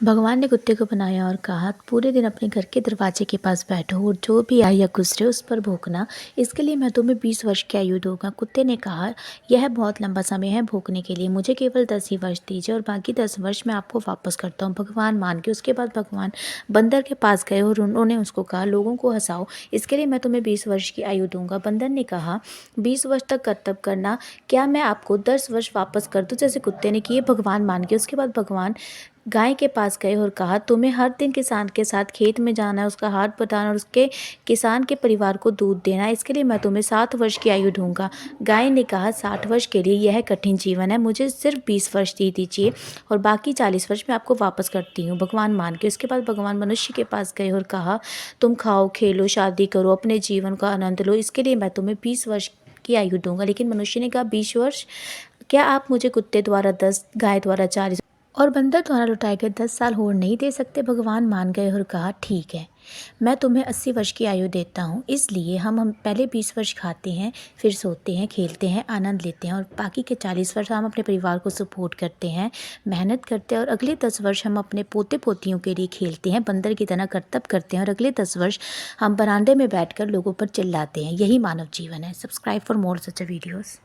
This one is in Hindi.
भगवान ने कुत्ते को बनाया और कहा पूरे दिन अपने घर के दरवाजे के पास बैठो और जो भी आए या गुजरे उस पर भौंकना। इसके लिए मैं तुम्हें 20 वर्ष की आयु दूंगा। कुत्ते ने कहा, यह बहुत लंबा समय है भौंकने के लिए, मुझे केवल 10 ही वर्ष दीजिए और बाकी 10 वर्ष मैं आपको वापस करता हूँ। भगवान मान के उसके बाद भगवान बंदर के पास गए और उन्होंने उसको कहा, लोगों को हंसाओ, इसके लिए मैं तुम्हें 20 वर्ष की आयु दूंगा। बंदर ने कहा, 20 वर्ष तक कर्तव्य करना, क्या मैं आपको 10 वर्ष वापस कर दूं जैसे कुत्ते ने किए। भगवान मान गए। उसके बाद भगवान गाय के पास गए और कहा, तुम्हें हर दिन किसान के साथ खेत में जाना है, उसका हाथ बटाना और उसके किसान के परिवार को दूध देना है, इसके लिए मैं तुम्हें 7 वर्ष की आयु दूंगा। गाय ने कहा, 60 वर्ष के लिए यह कठिन जीवन है, मुझे सिर्फ 20 वर्ष दे दीजिए और बाकी 40 वर्ष मैं आपको वापस करती हूँ। भगवान मान के उसके बाद भगवान मनुष्य के पास गए और कहा, तुम खाओ, खेलो, शादी करो, अपने जीवन का आनंद लो, इसके लिए मैं तुम्हें 20 वर्ष की आयु दूंगा। लेकिन मनुष्य ने कहा, 20 वर्ष? क्या आप मुझे कुत्ते द्वारा 10, गाय द्वारा 40 और बंदर द्वारा लुटाए गए 10 साल और नहीं दे सकते? भगवान मान गए और कहा, ठीक है, मैं तुम्हें 80 वर्ष की आयु देता हूँ। इसलिए हम पहले 20 वर्ष खाते हैं, फिर सोते हैं, खेलते हैं, आनंद लेते हैं और बाकी के 40 वर्ष हम अपने परिवार को सपोर्ट करते हैं, मेहनत करते हैं और अगले 10 वर्ष हम अपने पोते पोतियों के लिए खेलते हैं, बंदर की तरह कर्तव्य करते हैं और अगले 10 वर्ष हम बरामदे में बैठकर लोगों पर चिल्लाते हैं। यही मानव जीवन है। Subscribe for more such videos.